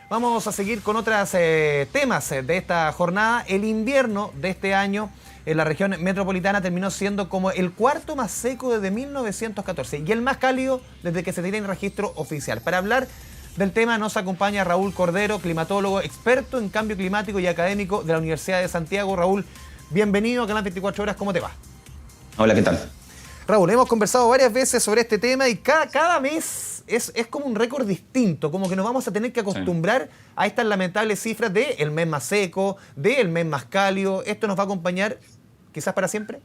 Vamos a seguir con otros temas de esta jornada. El invierno de este año en la región metropolitana terminó siendo como el cuarto más seco desde 1914 y el más cálido desde que se tiene el registro oficial. Para hablar del tema nos acompaña Raúl Cordero, climatólogo, experto en cambio climático y académico de la Universidad de Santiago. Raúl, bienvenido a Canal 24 Horas, ¿cómo te va? Hola, ¿qué tal? Raúl, hemos conversado varias veces sobre este tema y cada mes es como un récord distinto, como que nos vamos a tener que acostumbrar a estas lamentables cifras del mes más seco, del mes más cálido. ¿Esto nos va a acompañar quizás para siempre?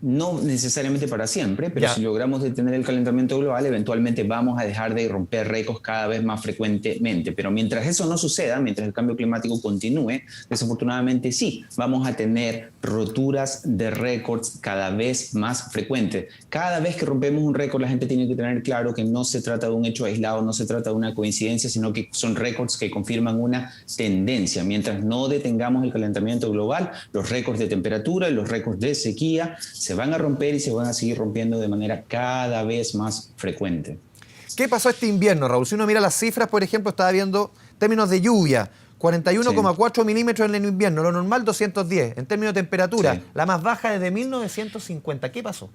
No necesariamente para siempre, pero si logramos detener el calentamiento global, eventualmente vamos a dejar de romper récords cada vez más frecuentemente. Pero mientras eso no suceda, mientras el cambio climático continúe, desafortunadamente sí, vamos a tener roturas de récords cada vez más frecuentes. Cada vez que rompemos un récord, la gente tiene que tener claro que no se trata de un hecho aislado, no se trata de una coincidencia, sino que son récords que confirman una tendencia. Mientras no detengamos el calentamiento global, los récords de temperatura y los récords de sequía se van a romper y se van a seguir rompiendo de manera cada vez más frecuente. ¿Qué pasó este invierno, Raúl? Si uno mira las cifras, por ejemplo, estaba viendo términos de lluvia, 41,4 milímetros en el invierno, lo normal 210. En términos de temperatura, la más baja desde 1950. ¿Qué pasó?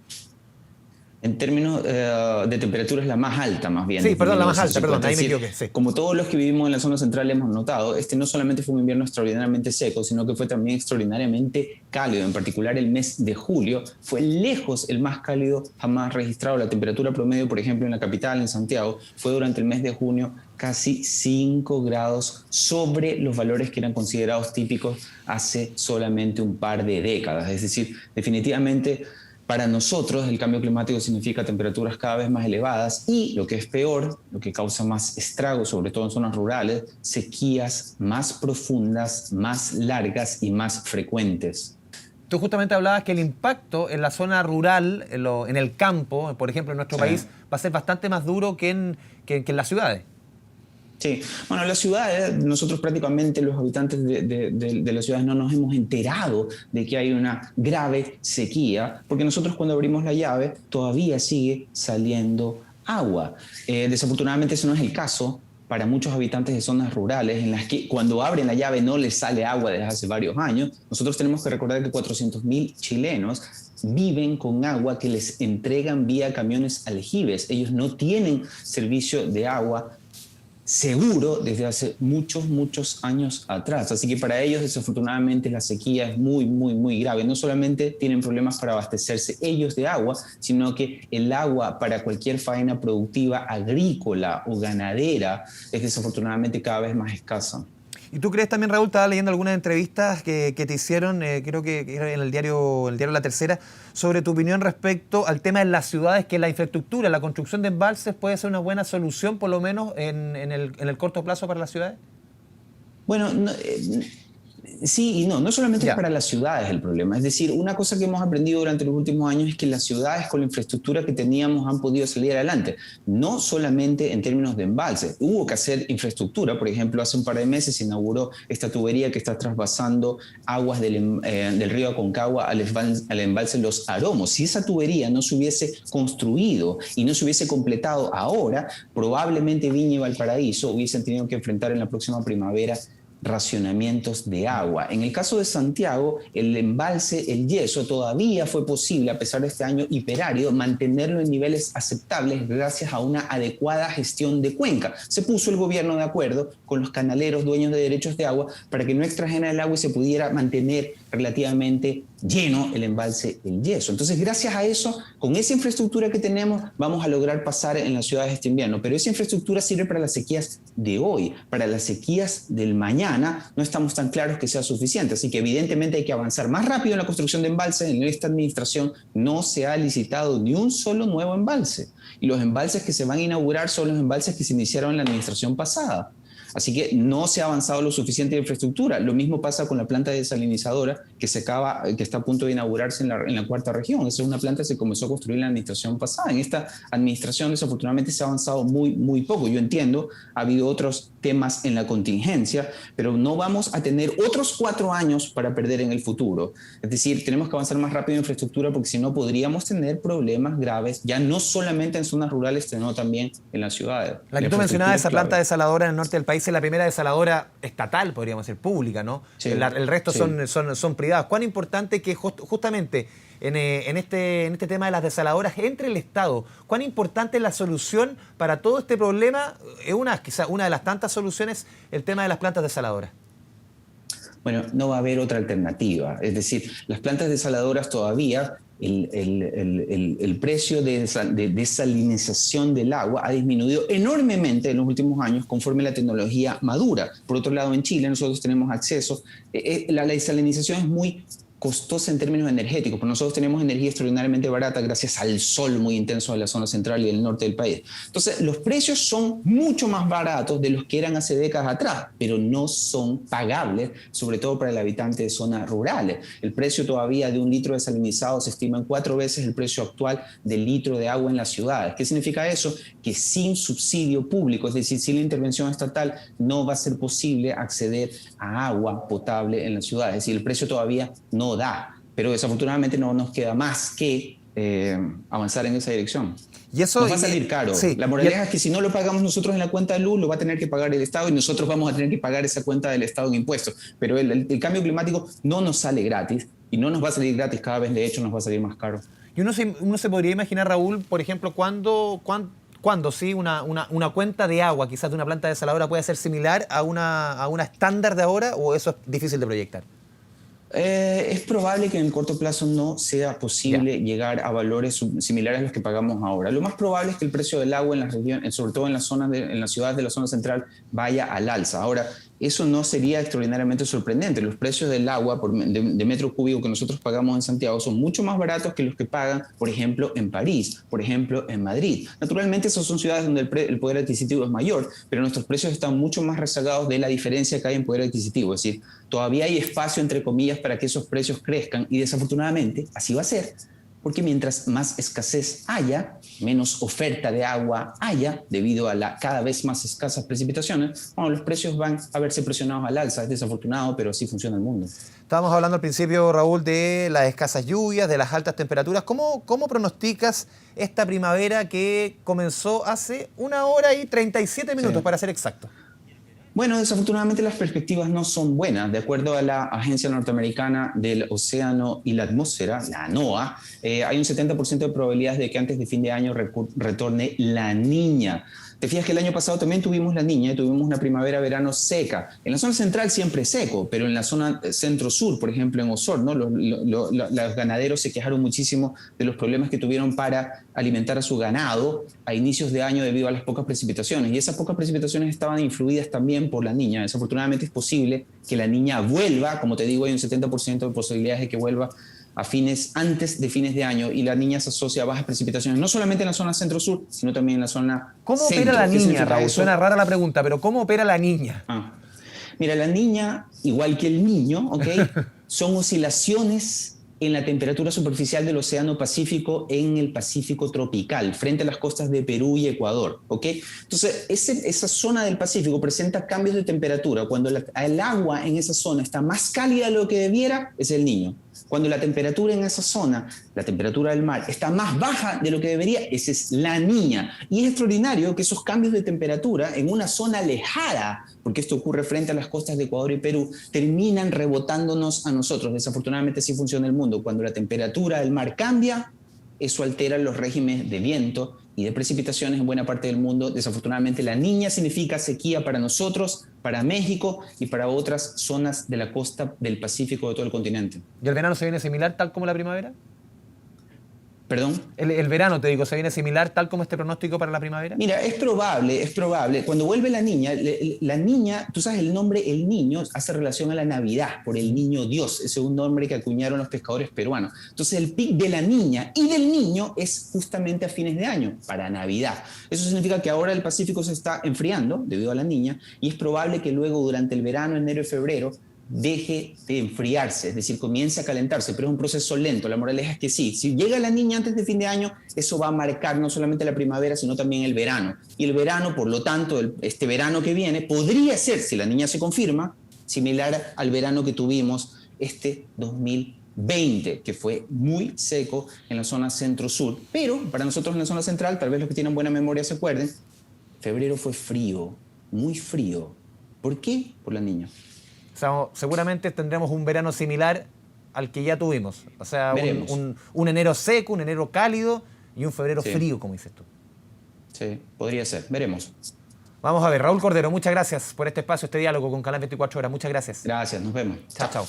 En términos de temperatura es la más alta, más bien. Sí, perdón, la más alta, perdón, ahí me equivoqué. Sí. Como todos los que vivimos en la zona central hemos notado, este no solamente fue un invierno extraordinariamente seco, sino que fue también extraordinariamente cálido. En particular, el mes de julio fue lejos el más cálido jamás registrado. La temperatura promedio, por ejemplo, en la capital, en Santiago, fue durante el mes de junio casi 5 grados sobre los valores que eran considerados típicos hace solamente un par de décadas. Es decir, definitivamente, para nosotros el cambio climático significa temperaturas cada vez más elevadas y, lo que es peor, lo que causa más estragos, sobre todo en zonas rurales, sequías más profundas, más largas y más frecuentes. Tú justamente hablabas que el impacto en la zona rural, en el campo, por ejemplo, en nuestro país, va a ser bastante más duro que en las ciudades. Sí, bueno, las ciudades, nosotros prácticamente los habitantes de las ciudades no nos hemos enterado de que hay una grave sequía, porque nosotros cuando abrimos la llave todavía sigue saliendo agua. Desafortunadamente ese no es el caso para muchos habitantes de zonas rurales en las que cuando abren la llave no les sale agua desde hace varios años. Nosotros tenemos que recordar que 400.000 chilenos viven con agua que les entregan vía camiones aljibes. Ellos no tienen servicio de agua seguro desde hace muchos años atrás. Así que para ellos, desafortunadamente, la sequía es muy grave. No solamente tienen problemas para abastecerse ellos de agua, sino que el agua para cualquier faena productiva, agrícola o ganadera, es desafortunadamente cada vez más escasa. ¿Y tú crees también, Raúl, estaba leyendo algunas entrevistas que te hicieron, creo que era en el diario La Tercera, sobre tu opinión respecto al tema de las ciudades, que la infraestructura, la construcción de embalses puede ser una buena solución, por lo menos en el corto plazo para las ciudades? Bueno, sí y no. No solamente es para las ciudades el problema. Es decir, una cosa que hemos aprendido durante los últimos años es que las ciudades con la infraestructura que teníamos han podido salir adelante. No solamente en términos de embalses. Hubo que hacer infraestructura. Por ejemplo, hace un par de meses se inauguró esta tubería que está trasvasando aguas del río Aconcagua al embalse Los Aromos. Si esa tubería no se hubiese construido y no se hubiese completado ahora, probablemente Viña y Valparaíso hubiesen tenido que enfrentar en la próxima primavera racionamientos de agua. En el caso de Santiago, el embalse El Yeso todavía fue posible, a pesar de este año hiperárido, mantenerlo en niveles aceptables gracias a una adecuada gestión de cuenca. Se puso el gobierno de acuerdo con los canaleros dueños de derechos de agua para que no extrajeran el agua y se pudiera mantener relativamente lleno el embalse El Yeso. Entonces, gracias a eso, con esa infraestructura que tenemos, vamos a lograr pasar en las ciudades este invierno. Pero esa infraestructura sirve para las sequías de hoy. Para las sequías del mañana no estamos tan claros que sea suficiente. Así que evidentemente hay que avanzar más rápido en la construcción de embalses. En esta administración no se ha licitado ni un solo nuevo embalse. Y los embalses que se van a inaugurar son los embalses que se iniciaron en la administración pasada. Así que no se ha avanzado lo suficiente en infraestructura. Lo mismo pasa con la planta desalinizadora que está a punto de inaugurarse en la cuarta región. Esa es una planta que se comenzó a construir en la administración pasada. En esta administración, desafortunadamente, se ha avanzado muy, muy poco. Yo entiendo, ha habido otros temas en la contingencia, pero no vamos a tener otros 4 años para perder en el futuro. Es decir, tenemos que avanzar más rápido en infraestructura porque si no podríamos tener problemas graves, ya no solamente en zonas rurales, sino también en las ciudades. La que tú mencionabas, esa planta desaladora en el norte del país, es la primera desaladora estatal, podríamos decir, pública, ¿no? Sí, el resto sí. son privadas. ¿Cuán importante que justamente en este tema de las desaladoras entre el Estado, cuán importante es la solución para todo este problema? Quizá una de las tantas soluciones, el tema de las plantas desaladoras. Bueno, no va a haber otra alternativa. Es decir, las plantas desaladoras todavía, el precio de desalinización del agua ha disminuido enormemente en los últimos años conforme la tecnología madura. Por otro lado, en Chile nosotros tenemos acceso. La desalinización es muy costosa en términos energéticos, pero nosotros tenemos energía extraordinariamente barata gracias al sol muy intenso de la zona central y del norte del país. Entonces, los precios son mucho más baratos de los que eran hace décadas atrás, pero no son pagables, sobre todo para el habitante de zonas rurales. El precio todavía de 1 litro desalinizado se estima en 4 veces el precio actual del litro de agua en las ciudades. ¿Qué significa eso? Que sin subsidio público, es decir, sin la intervención estatal, no va a ser posible acceder a agua potable en las ciudades. Es decir, el precio todavía no da, pero desafortunadamente no nos queda más que avanzar en esa dirección. Y eso nos va a salir caro. Sí, la moraleja es que si no lo pagamos nosotros en la cuenta de luz, lo va a tener que pagar el Estado y nosotros vamos a tener que pagar esa cuenta del Estado en impuestos. Pero el cambio climático no nos sale gratis y no nos va a salir gratis, cada vez de hecho nos va a salir más caro. Y uno se podría imaginar, Raúl, por ejemplo, cuando sí, una cuenta de agua, quizás de una planta desaladora, puede ser similar a una estándar de ahora, o eso es difícil de proyectar. Es probable que en el corto plazo no sea posible llegar a valores similares a los que pagamos ahora. Lo más probable es que el precio del agua en las regiones, sobre todo en las ciudades de la zona central, vaya al alza. Ahora, eso no sería extraordinariamente sorprendente. Los precios del agua de metro cúbico que nosotros pagamos en Santiago son mucho más baratos que los que pagan, por ejemplo, en París, por ejemplo, en Madrid. Naturalmente, esas son ciudades donde el poder adquisitivo es mayor, pero nuestros precios están mucho más rezagados de la diferencia que hay en poder adquisitivo. Es decir, todavía hay espacio, entre comillas, para que esos precios crezcan y desafortunadamente así va a ser. Porque mientras más escasez haya, menos oferta de agua haya, debido a la cada vez más escasas precipitaciones, bueno, los precios van a verse presionados al alza. Es desafortunado, pero así funciona el mundo. Estábamos hablando al principio, Raúl, de las escasas lluvias, de las altas temperaturas. ¿Cómo pronosticas esta primavera que comenzó hace 1 hora y 37 minutos, para ser exacto? Bueno, desafortunadamente las perspectivas no son buenas. De acuerdo a la Agencia Norteamericana del Océano y la Atmósfera, la NOAA, hay un 70% de probabilidades de que antes de fin de año retorne la Niña. Te fijas que el año pasado también tuvimos la Niña y tuvimos una primavera-verano seca. En la zona central siempre seco, pero en la zona centro-sur, por ejemplo en Osorno, los ganaderos se quejaron muchísimo de los problemas que tuvieron para alimentar a su ganado a inicios de año debido a las pocas precipitaciones. Y esas pocas precipitaciones estaban influidas también por la Niña. Desafortunadamente es posible que la Niña vuelva, como te digo, hay un 70% de posibilidades de que vuelva antes de fines de año, y la Niña se asocia a bajas precipitaciones, no solamente en la zona centro-sur, sino también en la zona ¿Cómo centro. opera la Niña, Raúl? Suena rara la pregunta, pero ¿cómo opera la Niña? Mira, la Niña, igual que el Niño, ¿okay? Son oscilaciones en la temperatura superficial del Océano Pacífico en el Pacífico tropical, frente a las costas de Perú y Ecuador, ¿ok? Entonces, esa zona del Pacífico presenta cambios de temperatura. Cuando el agua en esa zona está más cálida de lo que debiera, es el Niño. Cuando la temperatura en esa zona, la temperatura del mar, está más baja de lo que debería, esa es la Niña. Y es extraordinario que esos cambios de temperatura en una zona alejada, porque esto ocurre frente a las costas de Ecuador y Perú, terminan rebotándonos a nosotros. Desafortunadamente así funciona el mundo. Cuando la temperatura del mar cambia, eso altera los regímenes de viento y de precipitaciones en buena parte del mundo. Desafortunadamente la Niña significa sequía para nosotros, para México y para otras zonas de la costa del Pacífico de todo el continente. ¿Y el verano se viene similar tal como la primavera? ¿Perdón? El verano, te digo, ¿se viene similar tal como este pronóstico para la primavera? Mira, es probable, es probable. Cuando vuelve la niña, tú sabes, el nombre El Niño hace relación a la Navidad, por el niño Dios. Ese es un nombre que acuñaron los pescadores peruanos. Entonces, el pic de la niña y del niño es justamente a fines de año, para Navidad. Eso significa que ahora el Pacífico se está enfriando debido a la niña y es probable que luego durante el verano, enero y febrero, deje de enfriarse, es decir, comience a calentarse, pero es un proceso lento. La moraleja es que sí, si llega la niña antes de fin de año, eso va a marcar no solamente la primavera, sino también el verano. Y el verano, por lo tanto, este verano que viene, podría ser, si la niña se confirma, similar al verano que tuvimos este 2020, que fue muy seco en la zona centro-sur. Pero para nosotros en la zona central, tal vez los que tienen buena memoria se acuerden, febrero fue frío, muy frío. ¿Por qué? Por la niña. O sea, seguramente tendremos un verano similar al que ya tuvimos. O sea, un enero seco, un enero cálido y un febrero frío, como dices tú. Sí, podría ser. Veremos. Vamos a ver. Raúl Cordero, muchas gracias por este espacio, este diálogo con Canal 24 Horas. Muchas gracias. Gracias, nos vemos. Chao, chao.